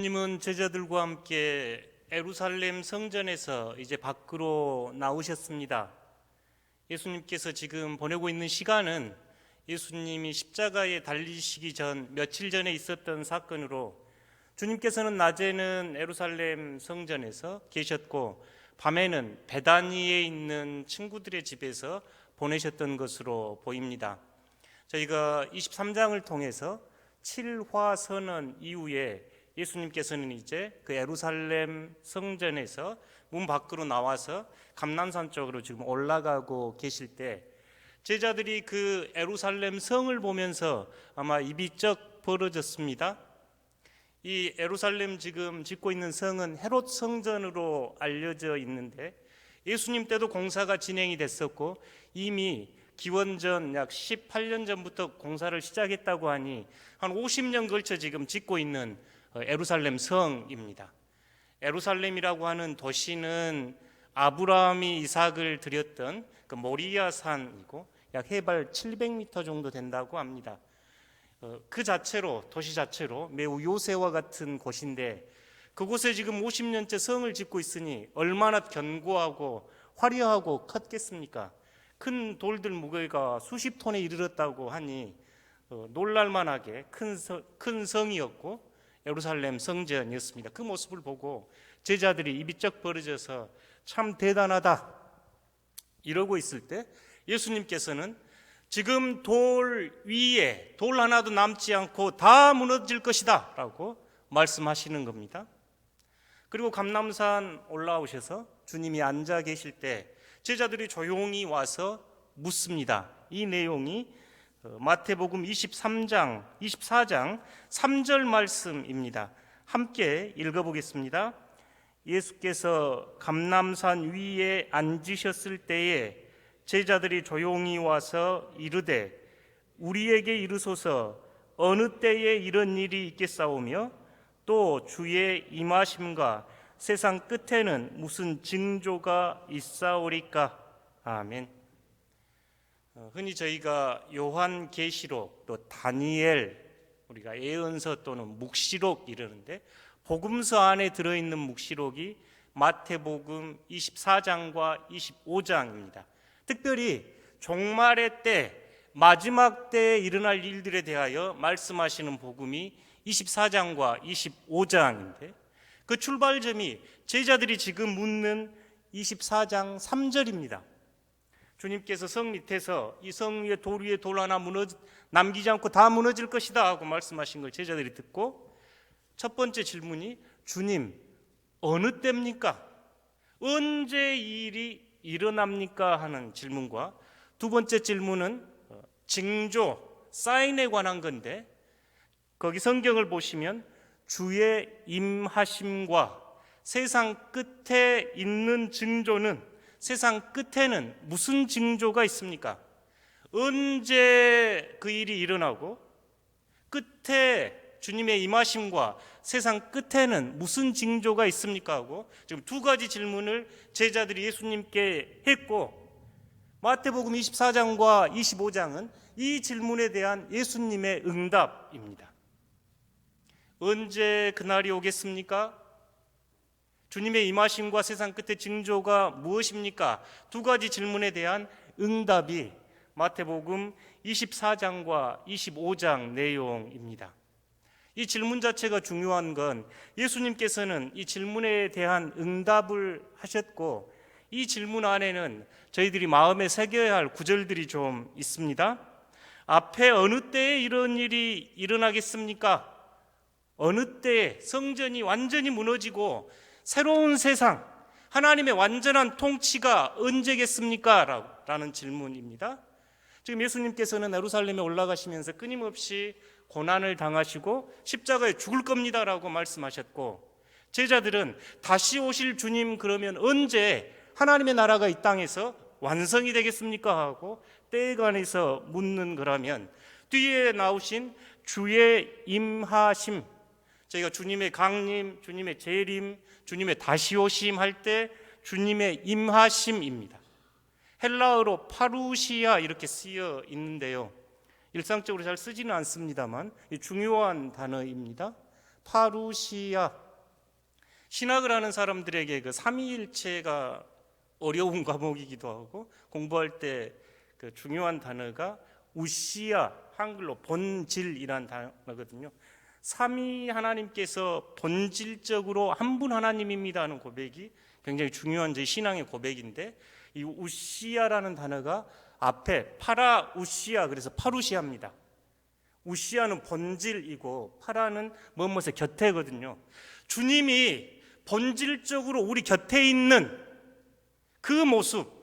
주님은 제자들과 함께 예루살렘 성전에서 이제 밖으로 나오셨습니다. 예수님께서 지금 보내고 있는 시간은 예수님이 십자가에 달리시기 전 며칠 전에 있었던 사건으로, 주님께서는 낮에는 예루살렘 성전에서 계셨고 밤에는 베다니에 있는 친구들의 집에서 보내셨던 것으로 보입니다. 저희가 23장을 통해서 7화 선언 이후에 예수님께서는 이제 그 예루살렘 성전에서 문 밖으로 나와서 감람산 쪽으로 지금 올라가고 계실 때, 제자들이 그 예루살렘 성을 보면서 아마 입이 쩍 벌어졌습니다. 이 예루살렘 지금 짓고 있는 성은 헤롯 성전으로 알려져 있는데, 예수님 때도 공사가 진행이 됐었고 이미 기원전 약 18년 전부터 공사를 시작했다고 하니 한 50년 걸쳐 지금 짓고 있는 예루살렘 성입니다. 예루살렘이라고 하는 도시는 아브라함이 이삭을 드렸던 그 모리아 산이고 약 해발 700m 정도 된다고 합니다. 그 자체로, 도시 자체로 매우 요새와 같은 곳인데, 그곳에 지금 50년째 성을 짓고 있으니 얼마나 견고하고 화려하고 컸겠습니까? 큰 돌들 무게가 수십 톤에 이르렀다고 하니 놀랄만하게 큰 성이었고 예루살렘 성전이었습니다. 그 모습을 보고 제자들이 입이 쩍 벌어져서 참 대단하다 이러고 있을 때, 예수님께서는 지금 돌 위에 돌 하나도 남지 않고 다 무너질 것이다 라고 말씀하시는 겁니다. 그리고 감람산 올라오셔서 주님이 앉아 계실 때 제자들이 조용히 와서 묻습니다. 이 내용이 마태복음 24장 3절 말씀입니다. 함께 읽어보겠습니다. 예수께서 감람산 위에 앉으셨을 때에 제자들이 조용히 와서 이르되 우리에게 이르소서 어느 때에 이런 일이 있겠사오며 또 주의 임하심과 세상 끝에는 무슨 징조가 있사오리까. 아멘. 흔히 저희가 요한계시록 또 다니엘, 우리가 예언서 또는 묵시록 이러는데, 복음서 안에 들어있는 묵시록이 마태복음 24장과 25장입니다. 특별히 종말의 때, 마지막 때에 일어날 일들에 대하여 말씀하시는 복음이 24장과 25장인데, 그 출발점이 제자들이 지금 묻는 24장 3절입니다. 주님께서 성 밑에서 이 성 위에 돌 하나 남기지 않고 다 무너질 것이다 하고 말씀하신 걸 제자들이 듣고, 첫 번째 질문이 주님 어느 때입니까? 언제 이 일이 일어납니까? 하는 질문과, 두 번째 질문은 징조, 사인에 관한 건데, 거기 성경을 보시면 주의 임하심과 세상 끝에 있는 징조는, 세상 끝에는 무슨 징조가 있습니까? 언제 그 일이 일어나고 끝에 주님의 임하심과 세상 끝에는 무슨 징조가 있습니까? 하고 지금 두 가지 질문을 제자들이 예수님께 했고, 마태복음 24장과 25장은 이 질문에 대한 예수님의 응답입니다. 언제 그날이 오겠습니까? 주님의 임하심과 세상 끝의 징조가 무엇입니까? 두 가지 질문에 대한 응답이 마태복음 24장과 25장 내용입니다. 이 질문 자체가 중요한 건, 예수님께서는 이 질문에 대한 응답을 하셨고, 이 질문 안에는 저희들이 마음에 새겨야 할 구절들이 좀 있습니다. 앞에 어느 때에 이런 일이 일어나겠습니까? 어느 때에 성전이 완전히 무너지고 새로운 세상, 하나님의 완전한 통치가 언제겠습니까? 라는 질문입니다. 지금 예수님께서는 예루살렘에 올라가시면서 끊임없이 고난을 당하시고 십자가에 죽을 겁니다 라고 말씀하셨고, 제자들은 다시 오실 주님 그러면 언제 하나님의 나라가 이 땅에서 완성이 되겠습니까? 하고 때에 관해서 묻는 거라면, 뒤에 나오신 주의 임하심, 저희가 주님의 강림, 주님의 재림, 주님의 다시 오심 할 때 주님의 임하심입니다. 헬라어로 파루시아 이렇게 쓰여 있는데요, 일상적으로 잘 쓰지는 않습니다만 중요한 단어입니다. 파루시아. 신학을 하는 사람들에게 그 삼위일체가 어려운 과목이기도 하고 공부할 때 그 중요한 단어가 우시아, 한글로 본질이란 단어거든요. 삼위 하나님께서 본질적으로 한 분 하나님입니다 하는 고백이 굉장히 중요한 제 신앙의 고백인데, 이 우시아라는 단어가 앞에 파라 우시아, 그래서 파루시아입니다. 우시아는 본질이고 파라는 무엇의 곁에거든요. 주님이 본질적으로 우리 곁에 있는 그 모습,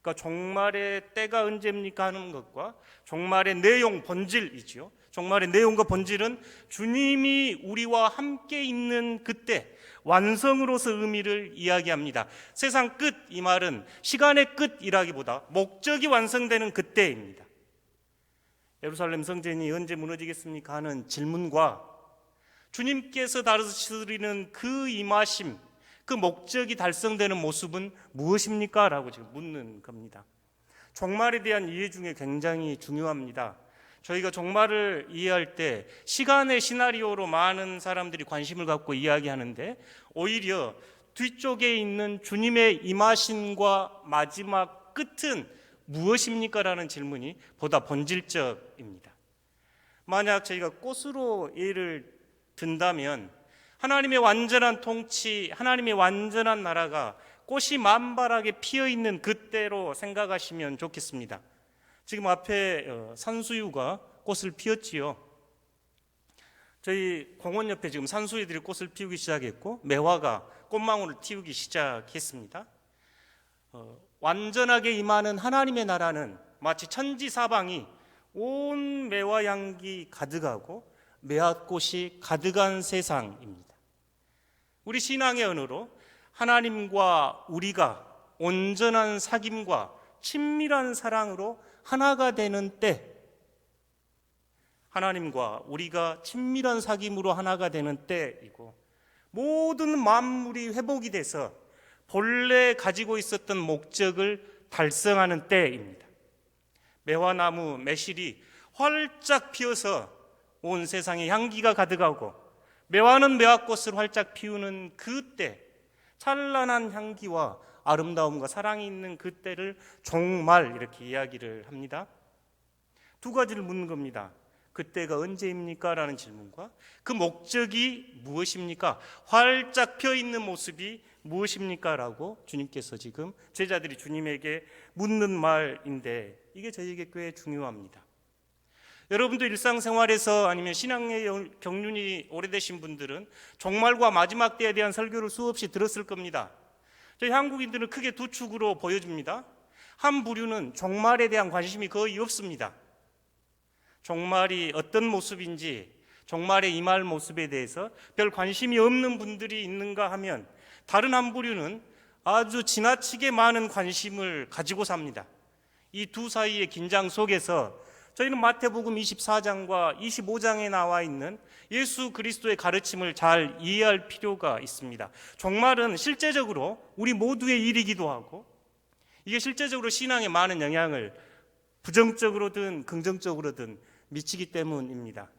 그러니까 종말의 때가 언제입니까 하는 것과 종말의 내용, 본질이죠. 종말의 내용과 본질은 주님이 우리와 함께 있는 그때, 완성으로서 의미를 이야기합니다. 세상 끝, 이 말은 시간의 끝이라기보다 목적이 완성되는 그때입니다. 예루살렘 성전이 언제 무너지겠습니까 하는 질문과 주님께서 다스리는 그 임하심, 그 목적이 달성되는 모습은 무엇입니까? 라고 지금 묻는 겁니다. 종말에 대한 이해 중에 굉장히 중요합니다. 저희가 종말을 이해할 때 시간의 시나리오로 많은 사람들이 관심을 갖고 이야기하는데, 오히려 뒤쪽에 있는 주님의 임하심과 마지막 끝은 무엇입니까? 라는 질문이 보다 본질적입니다. 만약 저희가 꽃으로 예를 든다면 하나님의 완전한 통치, 하나님의 완전한 나라가 꽃이 만발하게 피어있는 그때로 생각하시면 좋겠습니다. 지금 앞에 산수유가 꽃을 피웠지요. 저희 공원 옆에 지금 산수유들이 꽃을 피우기 시작했고 매화가 꽃망울을 틔우기 시작했습니다. 완전하게 임하는 하나님의 나라는 마치 천지사방이 온 매화 향기 가득하고 매화꽃이 가득한 세상입니다. 우리 신앙의 언어로 하나님과 우리가 온전한 사귐과 친밀한 사랑으로 하나가 되는 때, 하나님과 우리가 친밀한 사귐으로 하나가 되는 때이고, 모든 만물이 회복이 돼서 본래 가지고 있었던 목적을 달성하는 때입니다. 매화나무, 매실이 활짝 피어서 온 세상에 향기가 가득하고 매화는 매화꽃을 활짝 피우는 그때, 찬란한 향기와 아름다움과 사랑이 있는 그때를 종말, 이렇게 이야기를 합니다. 두 가지를 묻는 겁니다. 그때가 언제입니까? 라는 질문과 그 목적이 무엇입니까? 활짝 펴있는 모습이 무엇입니까? 라고 주님께서 지금 제자들이 주님에게 묻는 말인데, 이게 저희에게 꽤 중요합니다. 여러분도 일상생활에서 아니면 신앙의 경륜이 오래되신 분들은 종말과 마지막 때에 대한 설교를 수없이 들었을 겁니다. 저희 한국인들은 크게 두 축으로 보여집니다. 한 부류는 종말에 대한 관심이 거의 없습니다. 종말이 어떤 모습인지, 종말의 임할 모습에 대해서 별 관심이 없는 분들이 있는가 하면, 다른 한 부류는 아주 지나치게 많은 관심을 가지고 삽니다. 이 두 사이의 긴장 속에서 저희는 마태복음 24장과 25장에 나와 있는 예수 그리스도의 가르침을 잘 이해할 필요가 있습니다. 종말은 실제적으로 우리 모두의 일이기도 하고, 이게 실제적으로 신앙에 많은 영향을 부정적으로든 긍정적으로든 미치기 때문입니다.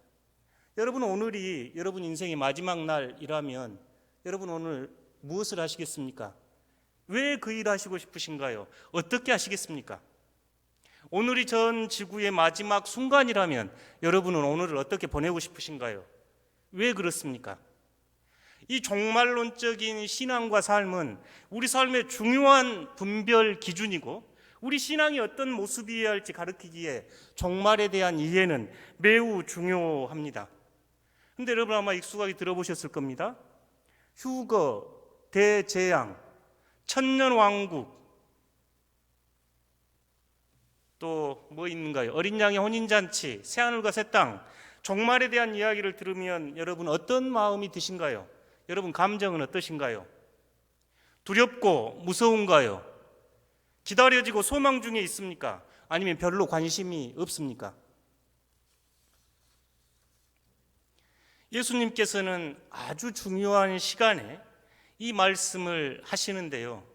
여러분, 오늘이 여러분 인생의 마지막 날이라면 여러분 오늘 무엇을 하시겠습니까? 왜 그 일을 하시고 싶으신가요? 어떻게 하시겠습니까? 오늘이 전 지구의 마지막 순간이라면 여러분은 오늘을 어떻게 보내고 싶으신가요? 왜 그렇습니까? 이 종말론적인 신앙과 삶은 우리 삶의 중요한 분별 기준이고, 우리 신앙이 어떤 모습이어야 할지 가르치기에 종말에 대한 이해는 매우 중요합니다. 근데 여러분 아마 익숙하게 들어보셨을 겁니다. 휴거, 대재앙, 천년왕국, 또 뭐 있는가요? 어린 양의 혼인잔치, 새하늘과 새 땅. 종말에 대한 이야기를 들으면 여러분 어떤 마음이 드신가요? 여러분 감정은 어떠신가요? 두렵고 무서운가요? 기다려지고 소망 중에 있습니까? 아니면 별로 관심이 없습니까? 예수님께서는 아주 중요한 시간에 이 말씀을 하시는데요.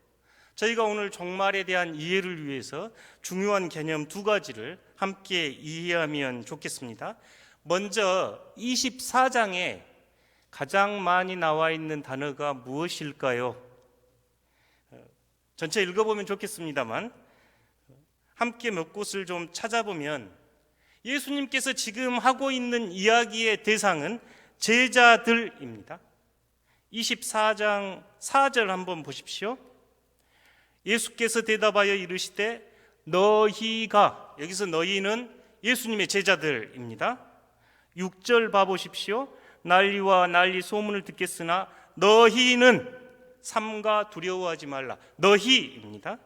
저희가 오늘 종말에 대한 이해를 위해서 중요한 개념 두 가지를 함께 이해하면 좋겠습니다. 먼저 24장에 가장 많이 나와 있는 단어가 무엇일까요? 전체 읽어보면 좋겠습니다만 함께 몇 곳을 좀 찾아보면 예수님께서 지금 하고 있는 이야기의 대상은 제자들입니다. 24장 4절 한번 보십시오. 예수께서 대답하여 이르시되 너희가, 여기서 너희는 예수님의 제자들입니다. 6절 봐보십시오. 난리와 난리 소문을 듣겠으나 너희는 삼가 두려워하지 말라. 너희입니다.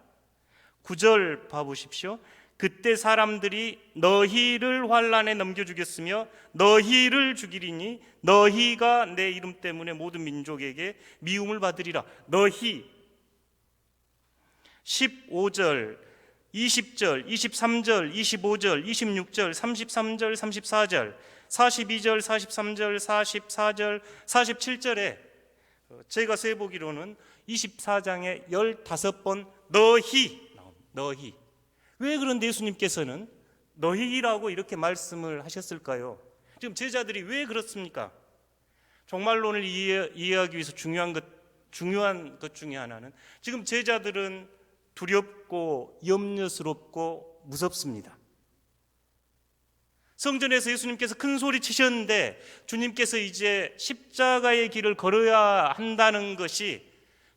9절 봐보십시오. 그때 사람들이 너희를 환란에 넘겨주겠으며 너희를 죽이리니 너희가 내 이름 때문에 모든 민족에게 미움을 받으리라. 너희. 15절, 20절, 23절, 25절, 26절, 33절, 34절, 42절, 43절, 44절, 47절에 제가 세보기로는 24장에 15번 너희 나옵니다. 너희. 왜 그런데 예수님께서는 너희라고 이렇게 말씀을 하셨을까요? 지금 제자들이 왜 그렇습니까? 종말론을 이해하기 위해서 중요한 것 중에 하나는 지금 제자들은 두렵고 염려스럽고 무섭습니다. 성전에서 예수님께서 큰 소리 치셨는데 주님께서 이제 십자가의 길을 걸어야 한다는 것이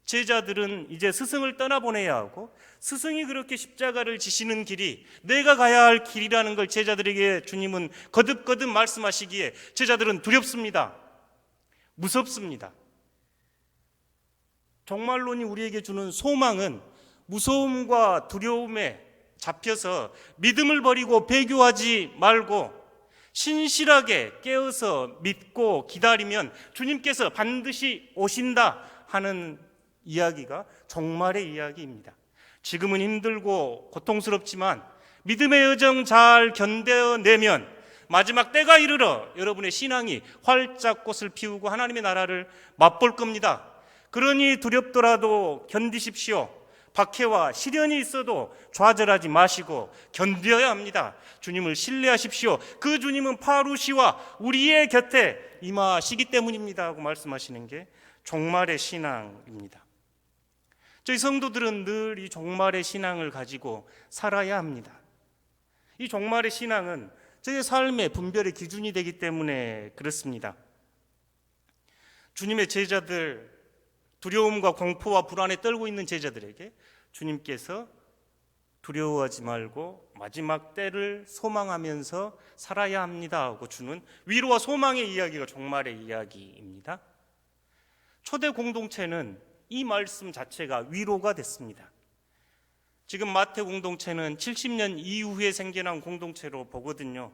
제자들은 이제 스승을 떠나보내야 하고 스승이 그렇게 십자가를 지시는 길이 내가 가야 할 길이라는 걸 제자들에게 주님은 거듭거듭 말씀하시기에 제자들은 두렵습니다. 무섭습니다. 종말론이 우리에게 주는 소망은 무서움과 두려움에 잡혀서 믿음을 버리고 배교하지 말고 신실하게 깨어서 믿고 기다리면 주님께서 반드시 오신다 하는 이야기가 종말의 이야기입니다. 지금은 힘들고 고통스럽지만 믿음의 여정 잘 견뎌내면 마지막 때가 이르러 여러분의 신앙이 활짝 꽃을 피우고 하나님의 나라를 맛볼 겁니다. 그러니 두렵더라도 견디십시오. 박해와 시련이 있어도 좌절하지 마시고 견뎌야 합니다. 주님을 신뢰하십시오. 그 주님은 파루시와 우리의 곁에 임하시기 때문입니다 하고 말씀하시는 게 종말의 신앙입니다. 저희 성도들은 늘 이 종말의 신앙을 가지고 살아야 합니다. 이 종말의 신앙은 저희 삶의 분별의 기준이 되기 때문에 그렇습니다. 주님의 제자들, 두려움과 공포와 불안에 떨고 있는 제자들에게 주님께서 두려워하지 말고 마지막 때를 소망하면서 살아야 합니다 하고 주는 위로와 소망의 이야기가 종말의 이야기입니다. 초대 공동체는 이 말씀 자체가 위로가 됐습니다. 지금 마태 공동체는 70년 이후에 생겨난 공동체로 보거든요.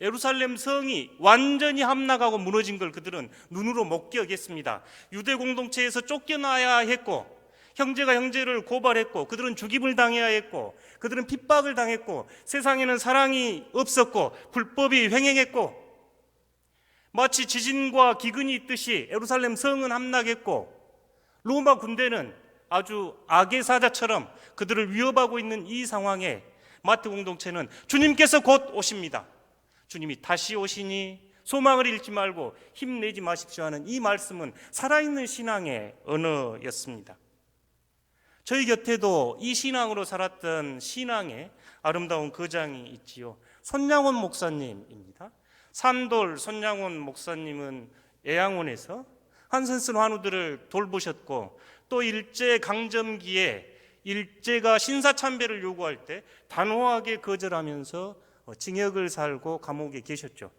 예루살렘 성이 완전히 함락하고 무너진 걸 그들은 눈으로 목격했습니다. 유대 공동체에서 쫓겨나야 했고 형제가 형제를 고발했고 그들은 죽임을 당해야 했고 그들은 핍박을 당했고 세상에는 사랑이 없었고 불법이 횡행했고 마치 지진과 기근이 있듯이 예루살렘 성은 함락했고 로마 군대는 아주 악의 사자처럼 그들을 위협하고 있는 이 상황에 마태 공동체는 주님께서 곧 오십니다. 주님이 다시 오시니 소망을 잃지 말고 힘내지 마십시오 하는 이 말씀은 살아있는 신앙의 언어였습니다. 저희 곁에도 이 신앙으로 살았던 신앙의 아름다운 거장이 있지요. 손양원 목사님입니다. 산돌 손양원 목사님은 애양원에서 한센슨 환우들을 돌보셨고 또 일제강점기에 일제가 신사참배를 요구할 때 단호하게 거절하면서 징역을 살고 감옥에 계셨죠.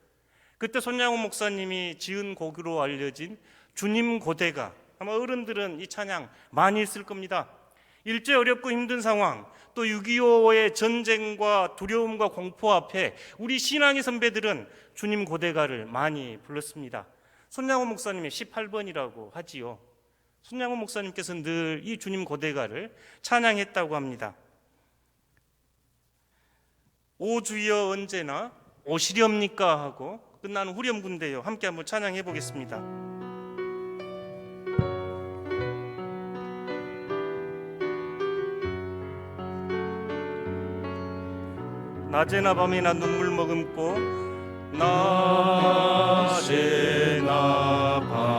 그때 손양원 목사님이 지은 곡으로 알려진 주님 고대가, 아마 어른들은 이 찬양 많이 했을 겁니다. 일제 어렵고 힘든 상황, 또 6.25의 전쟁과 두려움과 공포 앞에 우리 신앙의 선배들은 주님 고대가를 많이 불렀습니다. 손양원 목사님의 18번이라고 하지요. 손양원 목사님께서는 늘 이 주님 고대가를 찬양했다고 합니다. 오 주여 언제나 오시렵니까 하고 끝나는 후렴구인데요. 함께 한번 찬양해 보겠습니다. 낮에나 밤에나 눈물 머금고 낮에나 밤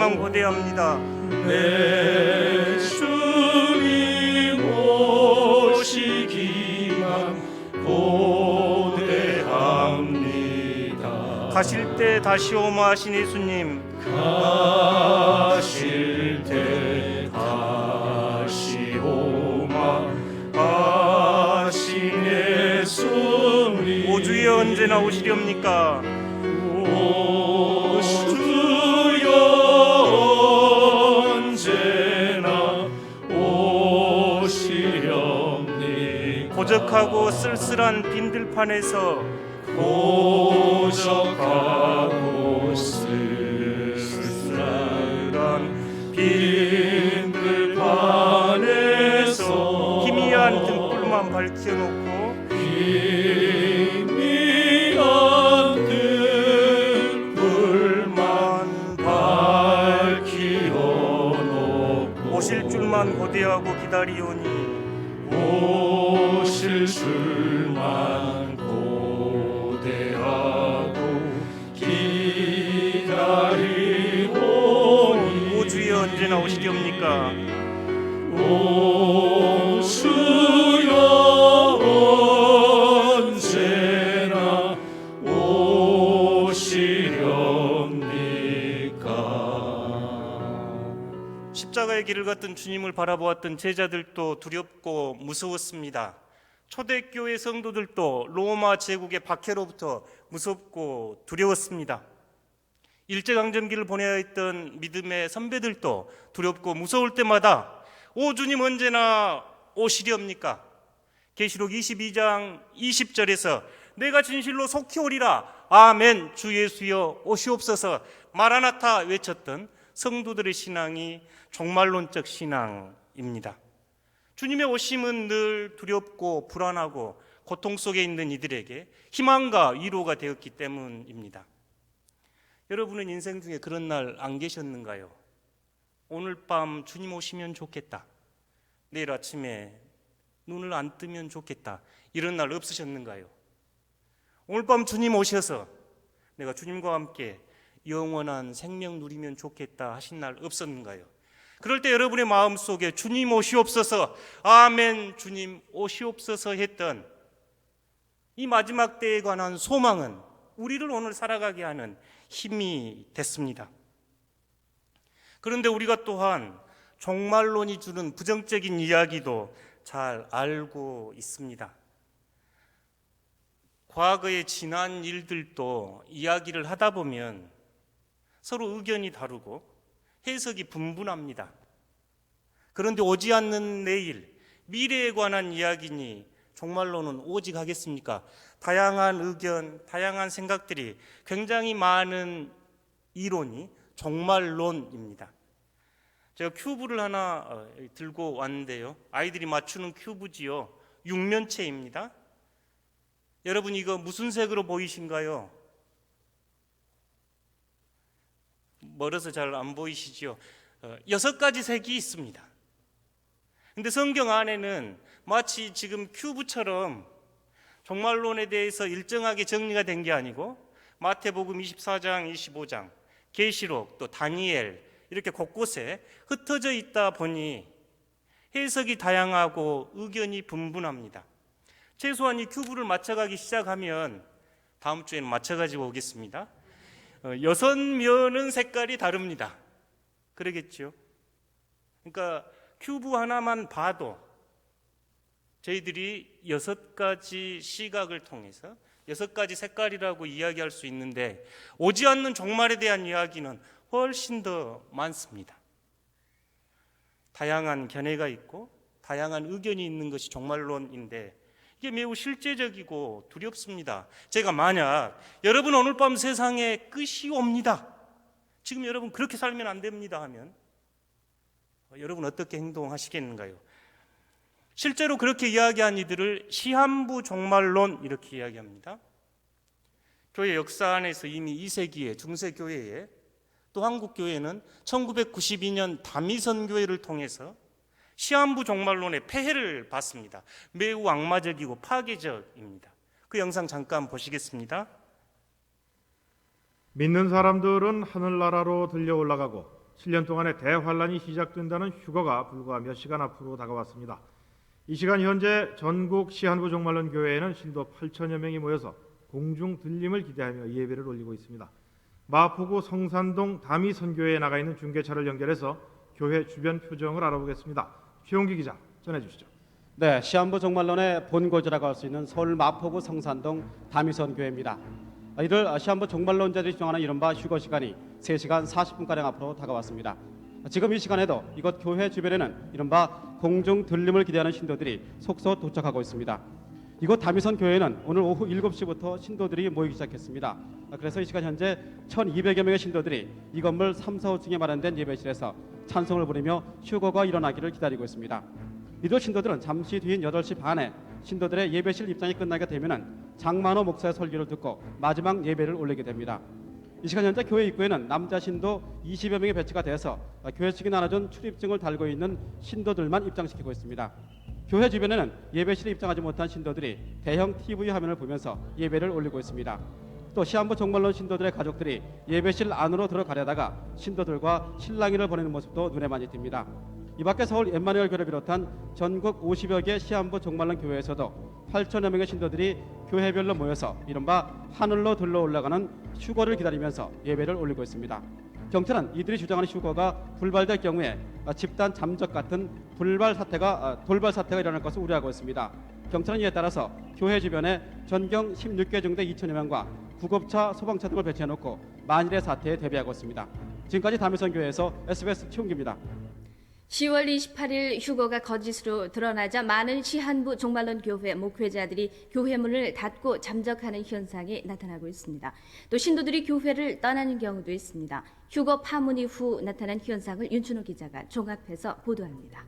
줄만 고대합니다. 내 주님 오시기만 고대합니다. 가실 때 다시 오마 하신 예수님, 가실 때 다시 오마 하신 예수님, 오 주여 언제나 오시렵니까? 오 주여 언제나 오시렵니까? 고적하고 쓸쓸한 빈들판에서 고적하고 쓸쓸한 빈들판에서 희미한 등불만 밝혀놓고 희미한 등불만 밝히어놓고 오실 줄만 고대하고 기다리오니 오실 줄만 고대하고 기다리오니 오 주여 언제나 오시렵니까? 오 주여 언제나 오시렵니까? 십자가의 길을 걷던 주님을 바라보았던 제자들도 두렵고 무서웠습니다. 초대교회 성도들도 로마 제국의 박해로부터 무섭고 두려웠습니다. 일제강점기를 보내야 했던 믿음의 선배들도 두렵고 무서울 때마다 오 주님 언제나 오시렵니까? 계시록 22장 20절에서 내가 진실로 속히 오리라 아멘 주 예수여 오시옵소서 마라나타 외쳤던 성도들의 신앙이 종말론적 신앙입니다. 주님의 오심은 늘 두렵고 불안하고 고통 속에 있는 이들에게 희망과 위로가 되었기 때문입니다. 여러분은 인생 중에 그런 날 안 계셨는가요? 오늘 밤 주님 오시면 좋겠다. 내일 아침에 눈을 안 뜨면 좋겠다. 이런 날 없으셨는가요? 오늘 밤 주님 오셔서 내가 주님과 함께 영원한 생명 누리면 좋겠다 하신 날 없었는가요? 그럴 때 여러분의 마음속에 주님 오시옵소서, 아멘 주님 오시옵소서 했던 이 마지막 때에 관한 소망은 우리를 오늘 살아가게 하는 힘이 됐습니다. 그런데 우리가 또한 종말론이 주는 부정적인 이야기도 잘 알고 있습니다. 과거에 지난 일들도 이야기를 하다 보면 서로 의견이 다르고 해석이 분분합니다. 그런데 오지 않는 내일, 미래에 관한 이야기니 종말론은 오직 하겠습니까? 다양한 의견, 다양한 생각들이 굉장히 많은 이론이 종말론입니다. 제가 큐브를 하나 들고 왔는데요. 아이들이 맞추는 큐브지요. 육면체입니다. 여러분 이거 무슨 색으로 보이신가요? 멀어서 잘 안 보이시죠? 6가지 색이 있습니다. 근데 성경 안에는 마치 지금 큐브처럼 종말론에 대해서 일정하게 정리가 된 게 아니고 마태복음 24장, 25장, 계시록, 또 다니엘 이렇게 곳곳에 흩어져 있다 보니 해석이 다양하고 의견이 분분합니다. 최소한 이 큐브를 맞춰가기 시작하면 다음 주에는 맞춰가지고 오겠습니다. 6면은 색깔이 다릅니다. 그러겠죠? 그러니까 큐브 하나만 봐도 저희들이 6가지 시각을 통해서 6가지 색깔이라고 이야기할 수 있는데 오지 않는 종말에 대한 이야기는 훨씬 더 많습니다. 다양한 견해가 있고 다양한 의견이 있는 것이 종말론인데 이게 매우 실제적이고 두렵습니다. 제가 만약 여러분 오늘 밤 세상에 끝이 옵니다. 지금 여러분 그렇게 살면 안 됩니다 하면 여러분 어떻게 행동하시겠는가요? 실제로 그렇게 이야기한 이들을 시한부 종말론 이렇게 이야기합니다. 교회 역사 안에서 이미 2세기에 중세교회에 또 한국교회는 1992년 다미선교회를 통해서 시한부 종말론의 폐해를 봤습니다. 매우 악마적이고 파괴적입니다. 그 영상 잠깐 보시겠습니다. 믿는 사람들은 하늘나라로 들려 올라가고 7년 동안의 대환란이 시작된다는 휴거가 불과 몇 시간 앞으로 다가왔습니다. 이 시간 현재 전국 시한부 종말론 교회에는 신도 8천여 명이 모여서 공중 들림을 기대하며 예배를 올리고 있습니다. 마포구 성산동 다미선교회에 나가 있는 중계차를 연결해서 교회 주변 표정을 알아보겠습니다. 최용기 기자 전해주시죠. 네, 시한부 종말론의 본거지라고 할 수 있는 서울 마포구 성산동 다미선교회입니다. 이를 시한부 종말론자들이 주장하는 이른바 휴거 시간이 3시간 40분가량 앞으로 다가왔습니다. 지금 이 시간에도 이곳 교회 주변에는 이른바 공중 들림을 기대하는 신도들이 속속 도착하고 있습니다. 이곳 다미선 교회는 오늘 오후 7시부터 신도들이 모이기 시작했습니다. 그래서 이 시간 현재 1,200여 명의 신도들이 이 건물 3, 4, 5층에 마련된 예배실에서 찬송을 부르며 휴거가 일어나기를 기다리고 있습니다. 이들 신도들은 잠시 뒤인 8시 반에 신도들의 예배실 입장이 끝나게 되면 장만호 목사의 설교를 듣고 마지막 예배를 올리게 됩니다. 이 시간 현재 교회 입구에는 남자 신도 20여 명이 배치가 돼서 교회 측이 나눠준 출입증을 달고 있는 신도들만 입장시키고 있습니다. 교회 주변에는 예배실에 입장하지 못한 신도들이 대형 TV 화면을 보면서 예배를 올리고 있습니다. 또 시한부 종말론 신도들의 가족들이 예배실 안으로 들어가려다가 신도들과 실랑이를 벌이는 모습도 눈에 많이 띕니다. 이 밖에 서울 엠마누엘 교회를 비롯한 전국 50여 개 시한부 종말론 교회에서도 8천여 명의 신도들이 교회별로 모여서 이른바 하늘로 들러 올라가는 휴거를 기다리면서 예배를 올리고 있습니다. 경찰은 이들이 주장하는 휴거가 불발될 경우에 집단 잠적 같은 돌발 사태가 일어날 것을 우려하고 있습니다. 경찰은 이에 따라서 교회 주변에 전경 16개 중대 2천여 명과 구급차, 소방차 등을 배치해놓고 만일의 사태에 대비하고 있습니다. 지금까지 다미선교회에서 SBS 최웅기입니다. 10월 28일 휴거가 거짓으로 드러나자 많은 시한부 종말론 교회 목회자들이 교회 문을 닫고 잠적하는 현상이 나타나고 있습니다. 또 신도들이 교회를 떠나는 경우도 있습니다. 휴거 파문 이후 나타난 현상을 윤춘호 기자가 종합해서 보도합니다.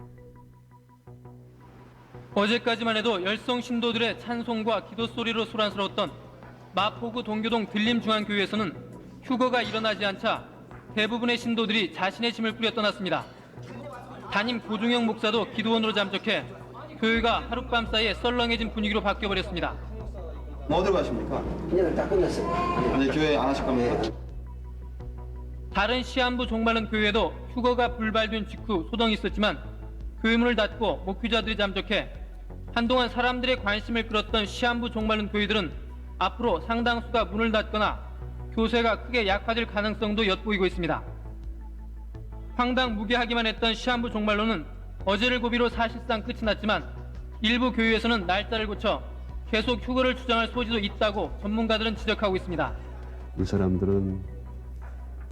어제까지만 해도 열성 신도들의 찬송과 기도 소리로 소란스러웠던 마포구 동교동 들림중앙교회에서는 휴거가 일어나지 않자 대부분의 신도들이 자신의 짐을 꾸려 떠났습니다. 담임 고종영 목사도 기도원으로 잠적해 교회가 하룻밤 사이에 썰렁해진 분위기로 바뀌어버렸습니다. 어디로 가십니까? 그냥 다 끝났어요. 아니 교회 안 하실 겁니까? 다른 시한부 종말론 교회도 휴거가 불발된 직후 소동이 있었지만 교회 문을 닫고 목회자들이 잠적해 한동안 사람들의 관심을 끌었던 시한부 종말론 교회들은 앞으로 상당수가 문을 닫거나 교세가 크게 약화될 가능성도 엿보이고 있습니다. 황당 무계하기만 했던 시한부 종말론은 어제를 고비로 사실상 끝이 났지만 일부 교회에서는 날짜를 고쳐 계속 휴거를 주장할 소지도 있다고 전문가들은 지적하고 있습니다. 이 사람들은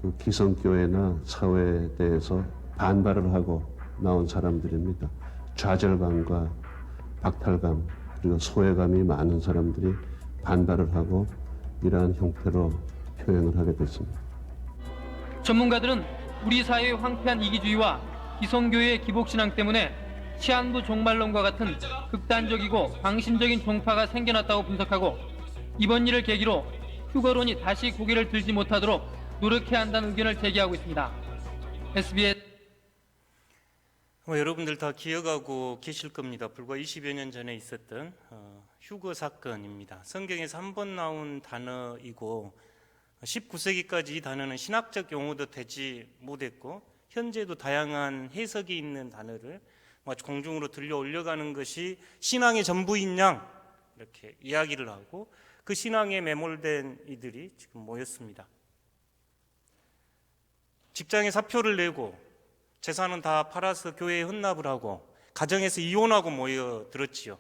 그 기성교회나 사회에 대해서 반발을 하고 나온 사람들입니다. 좌절감과 박탈감 그리고 소외감이 많은 사람들이 반발을 하고 이러한 형태로 표현을 하게 됐습니다. 전문가들은 우리 사회의 황폐한 이기주의와 기성교회의 기복신앙 때문에 시한부 종말론과 같은 극단적이고 광신적인 종파가 생겨났다고 분석하고 이번 일을 계기로 휴거론이 다시 고개를 들지 못하도록 노력해야 한다는 의견을 제기하고 있습니다. SBS 여러분들 다 기억하고 계실 겁니다. 불과 20여 년 전에 있었던 휴거 사건입니다. 성경에서 한 번 나온 단어이고 19세기까지 이 단어는 신학적 용어도 되지 못했고 현재도 다양한 해석이 있는 단어를 공중으로 들려 올려가는 것이 신앙의 전부인 양 이렇게 이야기를 하고 그 신앙에 매몰된 이들이 지금 모였습니다. 직장에 사표를 내고 재산은 다 팔아서 교회에 헌납을 하고 가정에서 이혼하고 모여들었지요.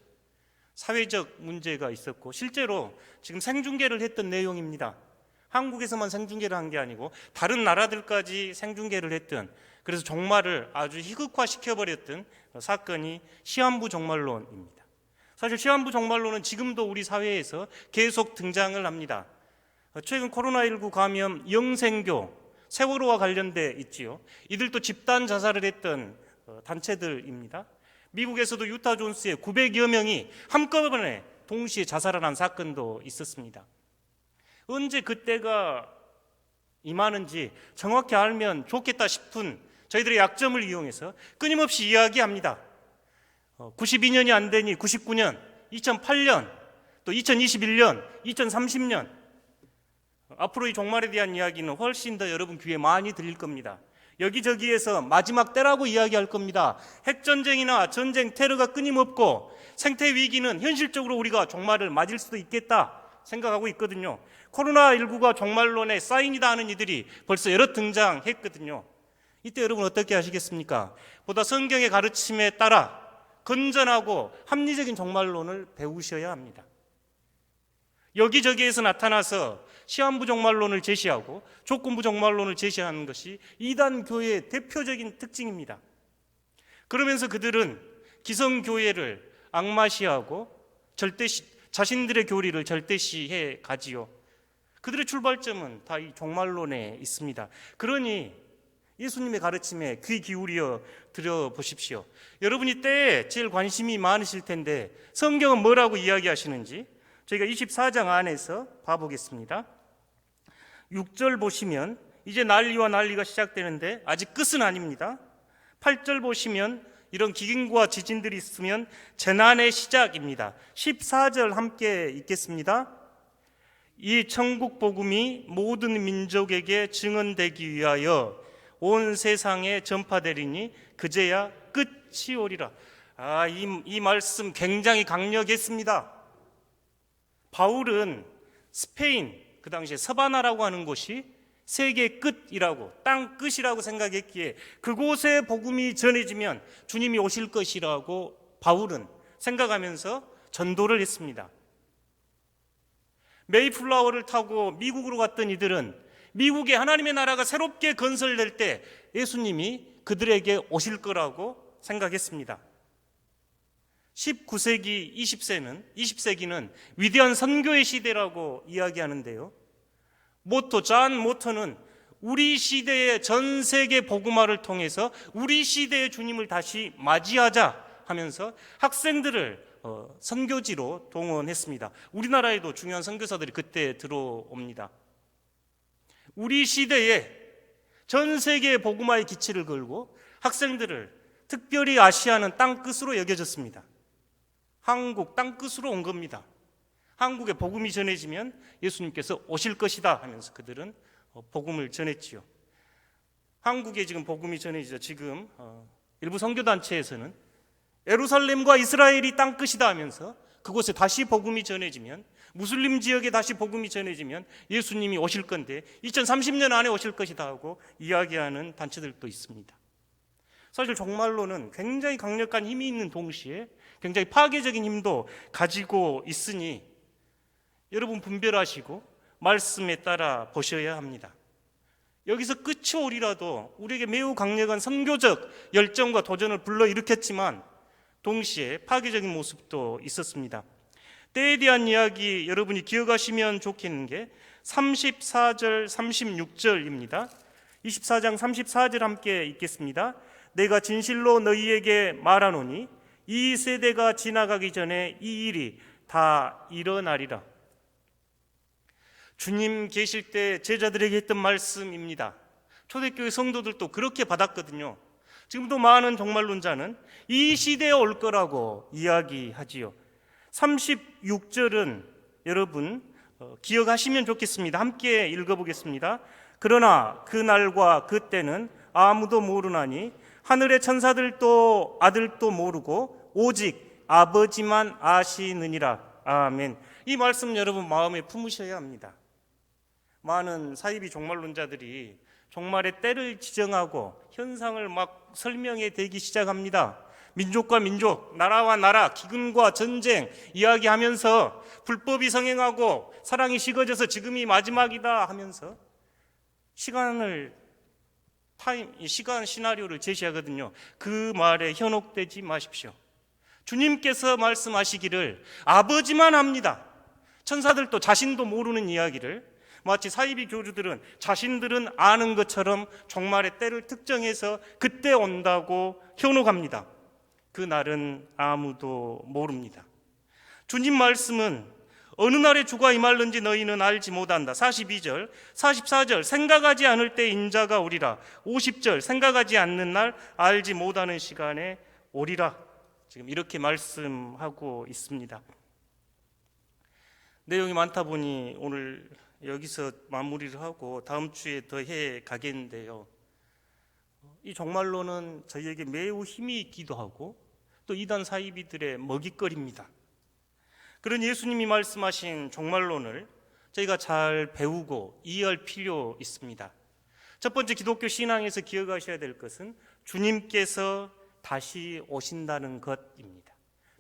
사회적 문제가 있었고 실제로 지금 생중계를 했던 내용입니다. 한국에서만 생중계를 한 게 아니고 다른 나라들까지 생중계를 했던, 그래서 종말을 아주 희극화시켜버렸던 사건이 시한부 종말론입니다. 사실 시한부 종말론은 지금도 우리 사회에서 계속 등장을 합니다. 최근 코로나19 감염 영생교, 세월호와 관련돼 있지요. 이들도 집단 자살을 했던 단체들입니다. 미국에서도 유타 존스의 900여 명이 한꺼번에 동시에 자살을 한 사건도 있었습니다. 언제 그때가 임하는지 정확히 알면 좋겠다 싶은 저희들의 약점을 이용해서 끊임없이 이야기합니다. 92년이 안 되니 99년, 2008년, 또 2021년, 2030년 앞으로 이 종말에 대한 이야기는 훨씬 더 여러분 귀에 많이 들릴 겁니다. 여기저기에서 마지막 때라고 이야기할 겁니다. 핵전쟁이나 전쟁, 테러가 끊임없고 생태 위기는 현실적으로 우리가 종말을 맞을 수도 있겠다 생각하고 있거든요. 코로나19가 종말론의 사인이다 하는 이들이 벌써 여러 등장했거든요. 이때 여러분 어떻게 하시겠습니까? 보다 성경의 가르침에 따라 건전하고 합리적인 종말론을 배우셔야 합니다. 여기저기에서 나타나서 시한부 종말론을 제시하고 조건부 종말론을 제시하는 것이 이단 교회의 대표적인 특징입니다. 그러면서 그들은 기성교회를 악마시하고 자신들의 교리를 절대시해 가지요. 그들의 출발점은 다 이 종말론에 있습니다. 그러니 예수님의 가르침에 귀 기울여 들어보십시오. 여러분이 때에 제일 관심이 많으실 텐데 성경은 뭐라고 이야기하시는지 저희가 24장 안에서 봐보겠습니다. 6절 보시면 이제 난리와 난리가 시작되는데 아직 끝은 아닙니다. 8절 보시면 이런 기근과 지진들이 있으면 재난의 시작입니다. 14절 함께 읽겠습니다. 이 천국 복음이 모든 민족에게 증언되기 위하여 온 세상에 전파되리니 그제야 끝이 오리라. 이 말씀 굉장히 강력했습니다. 바울은 스페인, 그 당시에 서바나라고 하는 곳이 세계 끝이라고, 땅 끝이라고 생각했기에 그곳에 복음이 전해지면 주님이 오실 것이라고 바울은 생각하면서 전도를 했습니다. 메이플라워를 타고 미국으로 갔던 이들은 미국에 하나님의 나라가 새롭게 건설될 때 예수님이 그들에게 오실 거라고 생각했습니다. 19세기, 20세기는 위대한 선교의 시대라고 이야기하는데요. 존 모터는 우리 시대의 전 세계 복음화를 통해서 우리 시대의 주님을 다시 맞이하자 하면서 학생들을 선교지로 동원했습니다. 우리나라에도 중요한 선교사들이 그때 들어옵니다. 우리 시대에 전 세계의 복음화의 기치를 걸고 학생들을 특별히 아시아는 땅끝으로 여겨졌습니다. 한국 땅끝으로 온 겁니다. 한국에 복음이 전해지면 예수님께서 오실 것이다 하면서 그들은 복음을 전했지요. 한국에 지금 복음이 전해지죠. 지금 일부 선교단체에서는 예루살렘과 이스라엘이 땅끝이다 하면서 그곳에 다시 복음이 전해지면, 무슬림 지역에 다시 복음이 전해지면 예수님이 오실 건데 2030년 안에 오실 것이다 하고 이야기하는 단체들도 있습니다. 사실 종말론은 굉장히 강력한 힘이 있는 동시에 굉장히 파괴적인 힘도 가지고 있으니 여러분 분별하시고 말씀에 따라 보셔야 합니다. 여기서 끝이 오리라도 우리에게 매우 강력한 선교적 열정과 도전을 불러일으켰지만 동시에 파괴적인 모습도 있었습니다. 때에 대한 이야기 여러분이 기억하시면 좋겠는 게 34절, 36절입니다. 24장 34절 함께 읽겠습니다. 내가 진실로 너희에게 말하노니 이 세대가 지나가기 전에 이 일이 다 일어나리라. 주님 계실 때 제자들에게 했던 말씀입니다. 초대교회 성도들도 그렇게 받았거든요. 지금도 많은 종말론자는 이 시대에 올 거라고 이야기하지요. 36절은 여러분 기억하시면 좋겠습니다. 함께 읽어보겠습니다. 그러나 그 날과 그 때는 아무도 모르나니 하늘의 천사들도 아들도 모르고 오직 아버지만 아시느니라. 아멘. 이 말씀 여러분 마음에 품으셔야 합니다. 많은 사이비 종말론자들이 종말의 때를 지정하고 현상을 막 설명해 대기 시작합니다. 민족과 민족, 나라와 나라, 기근과 전쟁 이야기하면서 불법이 성행하고 사랑이 식어져서 지금이 마지막이다 하면서 시간 시나리오를 제시하거든요. 그 말에 현혹되지 마십시오. 주님께서 말씀하시기를 아버지만 합니다. 천사들도 자신도 모르는 이야기를 마치 사이비 교주들은 자신들은 아는 것처럼 종말의 때를 특정해서 그때 온다고 현혹합니다. 그 날은 아무도 모릅니다. 주님 말씀은 어느 날에 주가 임할는지 너희는 알지 못한다. 42절, 44절 생각하지 않을 때 인자가 오리라. 50절 생각하지 않는 날 알지 못하는 시간에 오리라. 지금 이렇게 말씀하고 있습니다. 내용이 많다 보니 오늘 여기서 마무리를 하고 다음 주에 더 해 가겠는데요. 이 종말론은 저희에게 매우 힘이 있기도 하고 또 이단 사이비들의 먹잇거리입니다. 그런 예수님이 말씀하신 종말론을 저희가 잘 배우고 이해할 필요 있습니다. 첫 번째 기독교 신앙에서 기억하셔야 될 것은 주님께서 다시 오신다는 것입니다.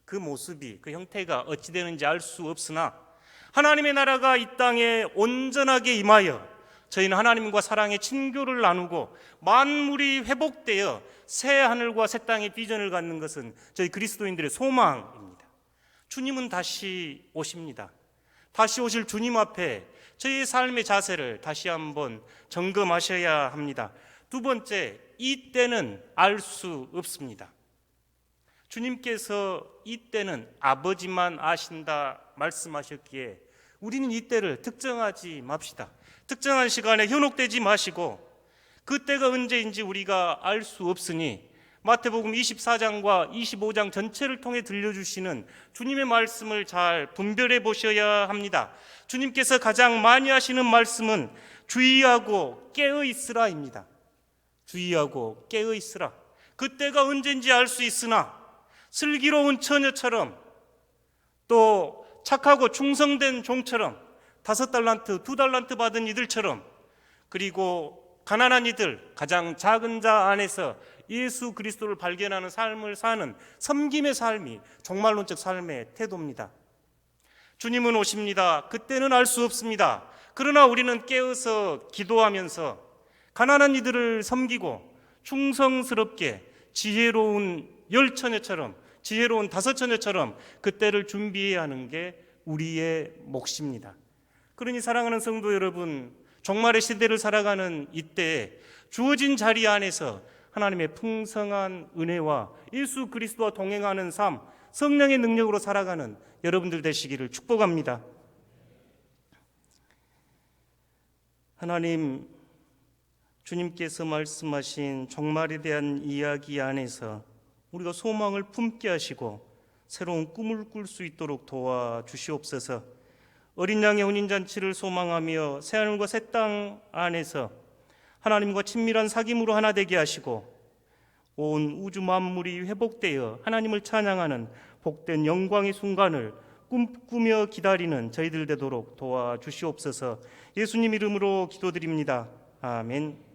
그 모습이, 그 형태가 어찌 되는지 알 수 없으나 하나님의 나라가 이 땅에 온전하게 임하여 저희는 하나님과 사랑의 친교를 나누고 만물이 회복되어 새 하늘과 새 땅의 비전을 갖는 것은 저희 그리스도인들의 소망입니다. 주님은 다시 오십니다. 다시 오실 주님 앞에 저희의 삶의 자세를 다시 한번 점검하셔야 합니다. 두 번째, 이 때는 알 수 없습니다. 주님께서 이 때는 아버지만 아신다 말씀하셨기에 우리는 이 때를 특정하지 맙시다. 특정한 시간에 현혹되지 마시고 그 때가 언제인지 우리가 알 수 없으니 마태복음 24장과 25장 전체를 통해 들려주시는 주님의 말씀을 잘 분별해 보셔야 합니다. 주님께서 가장 많이 하시는 말씀은 주의하고 깨어 있으라입니다. 주의하고 깨어 있으라. 그때가 언제인지 알 수 있으나 슬기로운 처녀처럼 또 착하고 충성된 종처럼 5달란트, 2달란트 받은 이들처럼 그리고 가난한 이들, 가장 작은 자 안에서 예수 그리스도를 발견하는 삶을 사는 섬김의 삶이 종말론적 삶의 태도입니다. 주님은 오십니다. 그때는 알 수 없습니다. 그러나 우리는 깨어서 기도하면서 가난한 이들을 섬기고 충성스럽게 지혜로운 10처녀처럼 지혜로운 5처녀처럼 그때를 준비해야 하는 게 우리의 몫입니다. 그러니 사랑하는 성도 여러분, 종말의 시대를 살아가는 이때에 주어진 자리 안에서 하나님의 풍성한 은혜와 예수 그리스도와 동행하는 삶, 성령의 능력으로 살아가는 여러분들 되시기를 축복합니다. 하나님, 주님께서 말씀하신 종말에 대한 이야기 안에서 우리가 소망을 품게 하시고 새로운 꿈을 꿀 수 있도록 도와주시옵소서. 어린 양의 혼인잔치를 소망하며 새하늘과 새 땅 안에서 하나님과 친밀한 사귐으로 하나 되게 하시고 온 우주 만물이 회복되어 하나님을 찬양하는 복된 영광의 순간을 꿈꾸며 기다리는 저희들 되도록 도와주시옵소서. 예수님 이름으로 기도드립니다. 아멘.